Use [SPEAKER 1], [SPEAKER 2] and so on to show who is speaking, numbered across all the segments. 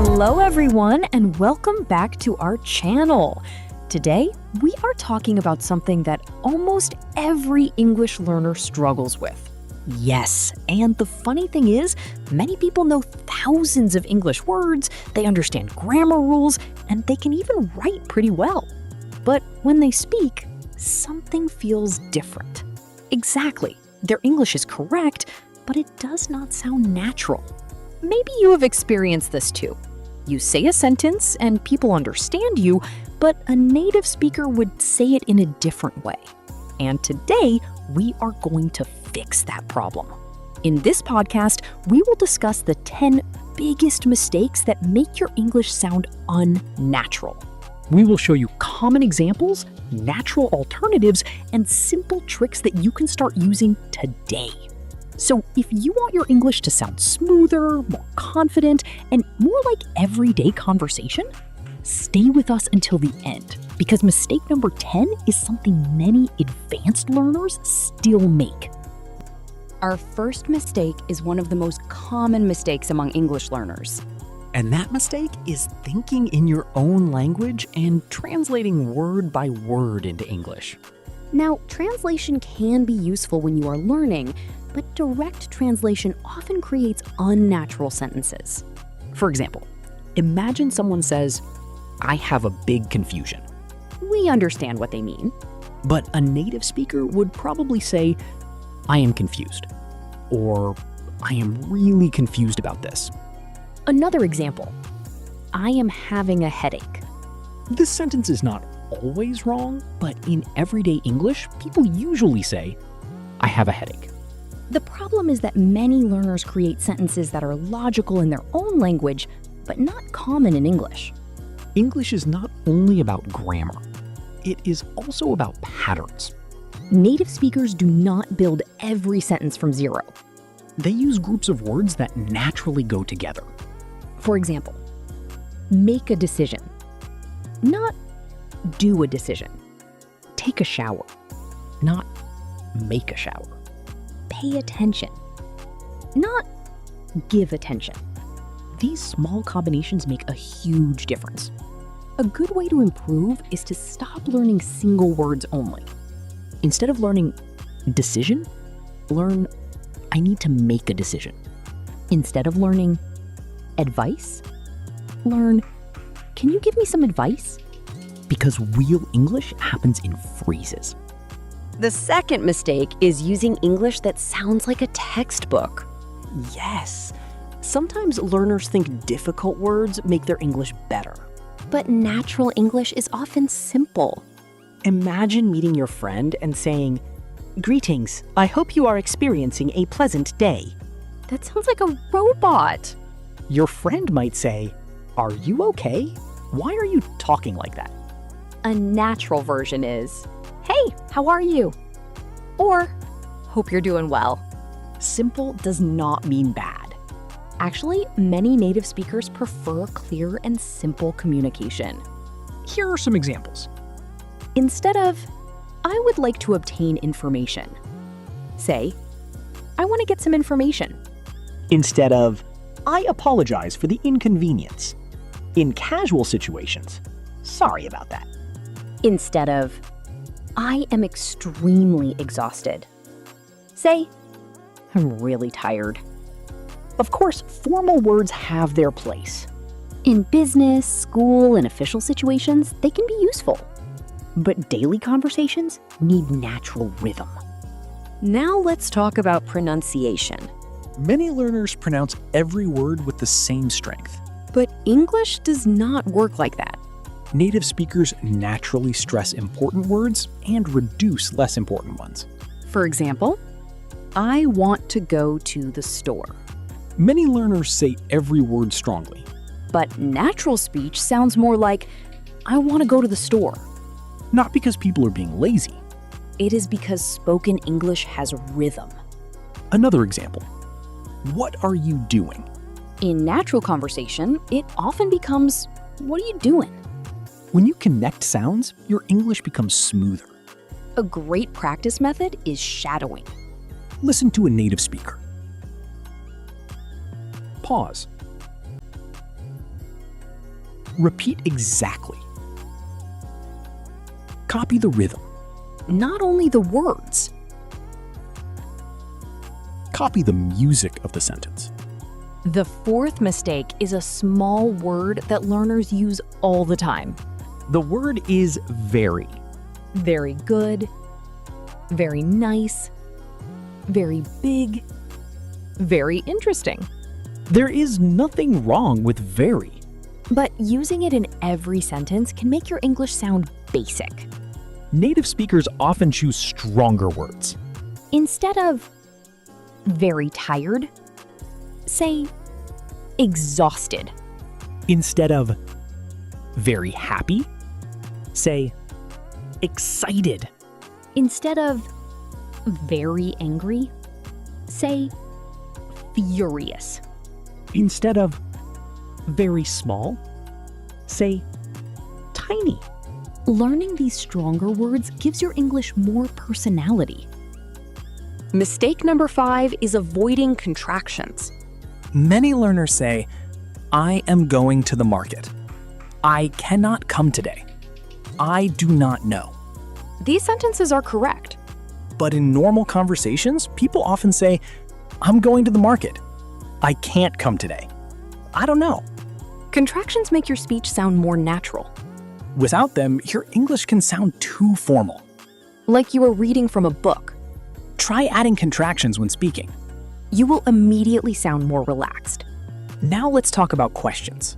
[SPEAKER 1] Hello everyone and welcome back to our channel. Today, we are talking about something that almost every English learner struggles with. Yes, and the funny thing is, many people know thousands of English words, they understand grammar rules, and they can even write pretty well. But when they speak, something feels different. Exactly, their English is correct, but it does not sound natural. Maybe you have experienced this too. You say a sentence and people understand you, but a native speaker would say it in a different way. And today, we are going to fix that problem. In this podcast, we will discuss the 10 biggest mistakes that make your English sound unnatural. We will show you common examples, natural alternatives, and simple tricks that you can start using today. So if you want your English to sound smoother, more confident, and more like everyday conversation, stay with us until the end, because mistake number 10 is something many advanced learners still make. Our first mistake is one of the most common mistakes among English learners.
[SPEAKER 2] And that mistake is thinking in your own language and translating word by word into English.
[SPEAKER 1] Now, translation can be useful when you are learning, but direct translation often creates unnatural sentences.
[SPEAKER 2] For example, imagine someone says, "I have a big confusion."
[SPEAKER 1] We understand what they mean.
[SPEAKER 2] But a native speaker would probably say, "I am confused," or "I am really confused about this."
[SPEAKER 1] Another example, "I am having a headache."
[SPEAKER 2] This sentence is not always wrong, but in everyday English, people usually say, "I have a headache."
[SPEAKER 1] The problem is that many learners create sentences that are logical in their own language, but not common in English.
[SPEAKER 2] English is not only about grammar, it is also about patterns.
[SPEAKER 1] Native speakers do not build every sentence from zero.
[SPEAKER 2] They use groups of words that naturally go together.
[SPEAKER 1] For example, make a decision, not do a decision. Take a shower,
[SPEAKER 2] Not make a shower.
[SPEAKER 1] pay attention, not give attention.
[SPEAKER 2] These small combinations make a huge difference.
[SPEAKER 1] A good way to improve is to stop learning single words only.
[SPEAKER 2] Instead of learning decision, learn I need to make a decision.
[SPEAKER 1] Instead of learning advice, learn, can you give me some advice?
[SPEAKER 2] Because real English happens in phrases.
[SPEAKER 1] The second mistake is using English that sounds like a textbook.
[SPEAKER 2] Yes, sometimes learners think difficult words make their English better.
[SPEAKER 1] But natural English is often simple.
[SPEAKER 2] Imagine meeting your friend and saying, "Greetings, I hope you are experiencing a pleasant day."
[SPEAKER 1] That sounds like a robot.
[SPEAKER 2] Your friend might say, "Are you okay? Why are you talking like that?"
[SPEAKER 1] A natural version is, "Hey, how are you?" Or, "Hope you're doing well."
[SPEAKER 2] Simple does not mean bad.
[SPEAKER 1] Actually, many native speakers prefer clear and simple communication.
[SPEAKER 2] Here are some examples.
[SPEAKER 1] Instead of, "I would like to obtain information," say, "I want to get some information."
[SPEAKER 2] Instead of, "I apologize for the inconvenience." In casual situations, "Sorry about that."
[SPEAKER 1] Instead of, "I am extremely exhausted," say, "I'm really tired."
[SPEAKER 2] Of course, formal words have their place.
[SPEAKER 1] In business, school, and official situations, they can be useful.
[SPEAKER 2] But daily conversations need natural rhythm.
[SPEAKER 1] Now let's talk about pronunciation.
[SPEAKER 3] Many learners pronounce every word with the same strength.
[SPEAKER 1] But English does not work like that.
[SPEAKER 3] Native speakers naturally stress important words and reduce less important ones.
[SPEAKER 1] For example, "I want to go to the store."
[SPEAKER 3] Many learners say every word strongly.
[SPEAKER 1] But natural speech sounds more like, "I want to go to the store."
[SPEAKER 3] Not because people are being lazy.
[SPEAKER 1] It is because spoken English has rhythm.
[SPEAKER 3] Another example. What are you doing?
[SPEAKER 1] In natural conversation, it often becomes, "What are you doing?"
[SPEAKER 3] When you connect sounds, your English becomes smoother.
[SPEAKER 1] A great practice method is shadowing.
[SPEAKER 3] Listen to a native speaker. Pause. Repeat exactly. Copy the rhythm.
[SPEAKER 1] Not only the words.
[SPEAKER 3] Copy the music of the sentence.
[SPEAKER 1] The fourth mistake is a small word that learners use all the time.
[SPEAKER 2] The word is very.
[SPEAKER 1] Very good, very nice, very big, very interesting.
[SPEAKER 2] There is nothing wrong with very.
[SPEAKER 1] But using it in every sentence can make your English sound basic.
[SPEAKER 3] Native speakers often choose stronger words.
[SPEAKER 1] Instead of very tired, say exhausted.
[SPEAKER 2] Instead of very happy, say excited.
[SPEAKER 1] Instead of very angry, say furious.
[SPEAKER 2] Instead of very small, say tiny.
[SPEAKER 1] Learning these stronger words gives your English more personality. Mistake number 5 is avoiding contractions.
[SPEAKER 3] Many learners say, I am going to the market. I cannot come today. I do not know.
[SPEAKER 1] These sentences are correct.
[SPEAKER 3] But in normal conversations, people often say, I'm going to the market. I can't come today. I don't know.
[SPEAKER 1] Contractions make your speech sound more natural,
[SPEAKER 3] Without them, your English can sound too formal.
[SPEAKER 1] like you are reading from a book.
[SPEAKER 3] Try adding contractions when speaking.
[SPEAKER 1] You will immediately sound more relaxed.
[SPEAKER 3] Now let's talk about questions.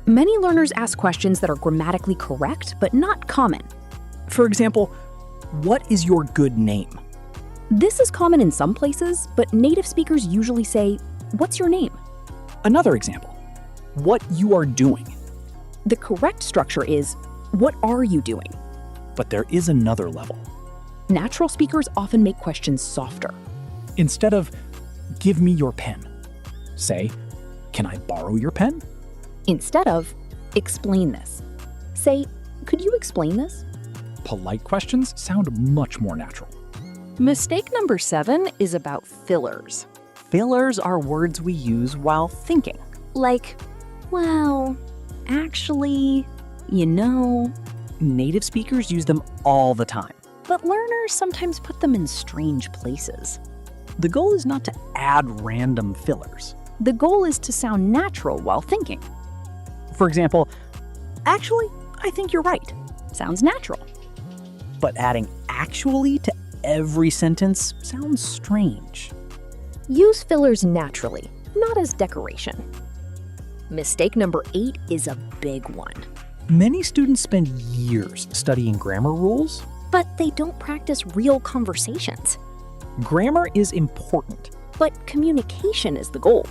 [SPEAKER 1] Many learners ask questions that are grammatically correct but not common.
[SPEAKER 3] For example, what is your good name?
[SPEAKER 1] This is common in some places, but native speakers usually say, "What's your name?"
[SPEAKER 3] Another example, what you are doing.
[SPEAKER 1] The correct structure is, "What are you doing?"
[SPEAKER 3] But there is another level.
[SPEAKER 1] Natural speakers often make questions softer.
[SPEAKER 3] Instead of, give me your pen, say, can I borrow your pen?
[SPEAKER 1] Instead of, explain this, say, "Could you explain this?"
[SPEAKER 3] Polite questions sound much more natural.
[SPEAKER 1] Mistake number 7 is about fillers.
[SPEAKER 2] Fillers are words we use while thinking.
[SPEAKER 1] Like, well, actually, you know.
[SPEAKER 2] Native speakers use them all the time.
[SPEAKER 1] But learners sometimes put them in strange places.
[SPEAKER 2] The goal is not to add random fillers.
[SPEAKER 1] The goal is to sound natural while thinking.
[SPEAKER 2] For example, actually, I think you're right.
[SPEAKER 1] Sounds natural.
[SPEAKER 2] But adding actually to every sentence sounds strange.
[SPEAKER 1] Use fillers naturally, not as decoration. Mistake number 8 is a big one.
[SPEAKER 2] Many students spend years studying grammar rules.
[SPEAKER 1] But they don't practice real conversations.
[SPEAKER 2] Grammar is important.
[SPEAKER 1] But communication is the goal.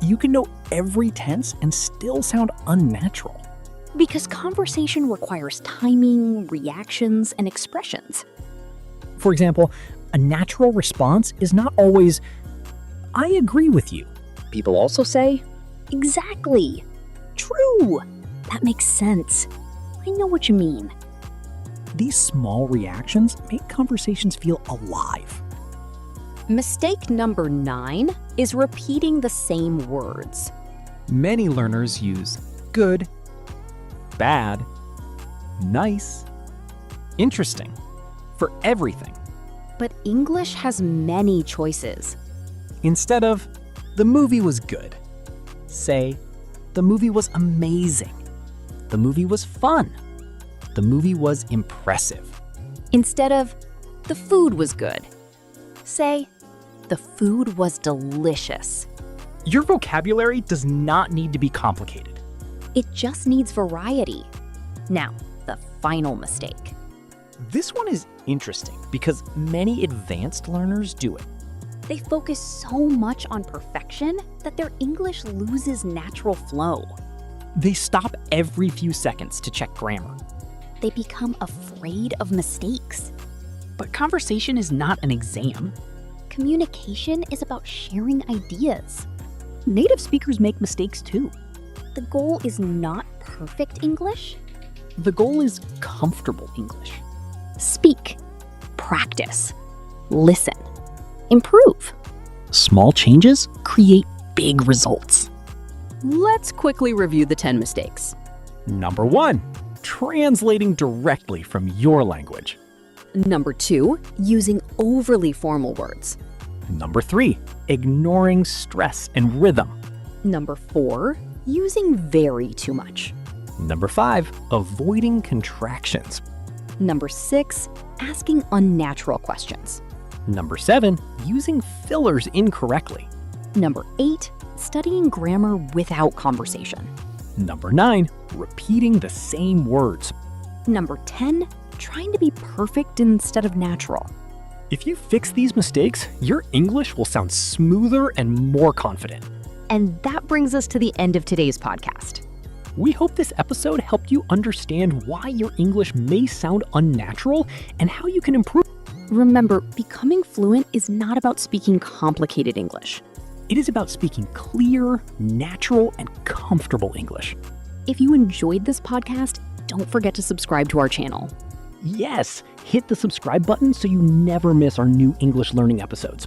[SPEAKER 2] You can know every tense and still sound unnatural.
[SPEAKER 1] Because conversation requires timing, reactions, and expressions.
[SPEAKER 2] For example, a natural response is not always, I agree with you.
[SPEAKER 1] People also say, exactly, true, that makes sense, I know what you mean.
[SPEAKER 2] These small reactions make conversations feel alive.
[SPEAKER 1] Mistake number 9 is repeating the same words.
[SPEAKER 3] Many learners use good, bad, nice, interesting for everything.
[SPEAKER 1] But English has many choices.
[SPEAKER 3] Instead of, the movie was good, say, the movie was amazing. The movie was fun. The movie was impressive.
[SPEAKER 1] Instead of, the food was good, say, the food was delicious.
[SPEAKER 2] Your vocabulary does not need to be complicated.
[SPEAKER 1] It just needs variety. Now, the final mistake.
[SPEAKER 2] This one is interesting because many advanced learners do it.
[SPEAKER 1] They focus so much on perfection that their English loses natural flow.
[SPEAKER 2] They stop every few seconds to check grammar.
[SPEAKER 1] They become afraid of mistakes.
[SPEAKER 2] But conversation is not an exam.
[SPEAKER 1] Communication is about sharing ideas.
[SPEAKER 2] Native speakers make mistakes too.
[SPEAKER 1] The goal is not perfect English.
[SPEAKER 2] The goal is comfortable English.
[SPEAKER 1] Speak, practice, listen, improve.
[SPEAKER 2] Small changes create big results.
[SPEAKER 1] Let's quickly review the 10 mistakes.
[SPEAKER 3] Number 1, translating directly from your language.
[SPEAKER 1] Number 2, using overly formal words.
[SPEAKER 3] Number 3, ignoring stress and rhythm.
[SPEAKER 1] Number 4, using very too much.
[SPEAKER 3] Number 5, avoiding contractions.
[SPEAKER 1] Number 6, asking unnatural questions.
[SPEAKER 3] Number 7, using fillers incorrectly.
[SPEAKER 1] Number 8, studying grammar without conversation.
[SPEAKER 3] Number 9, repeating the same words.
[SPEAKER 1] Number 10, trying to be perfect instead of natural.
[SPEAKER 3] If you fix these mistakes, your English will sound smoother and more confident.
[SPEAKER 1] And that brings us to the end of today's podcast.
[SPEAKER 3] We hope this episode helped you understand why your English may sound unnatural and how you can improve.
[SPEAKER 1] Remember, becoming fluent is not about speaking complicated English.
[SPEAKER 3] It is about speaking clear, natural, and comfortable English.
[SPEAKER 1] If you enjoyed this podcast, don't forget to subscribe to our channel.
[SPEAKER 3] Yes, hit the subscribe button so you never miss our new English learning episodes.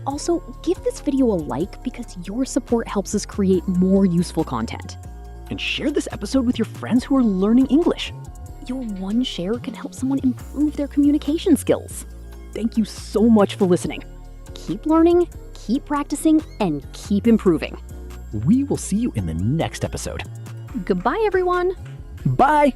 [SPEAKER 1] Also, give this video a like because your support helps us create more useful content.
[SPEAKER 3] And share this episode with your friends who are learning English.
[SPEAKER 1] Your one share can help someone improve their communication skills.
[SPEAKER 3] Thank you so much for listening.
[SPEAKER 1] Keep learning, keep practicing, and keep improving.
[SPEAKER 3] We will see you in the next episode.
[SPEAKER 1] Goodbye, everyone.
[SPEAKER 3] Bye!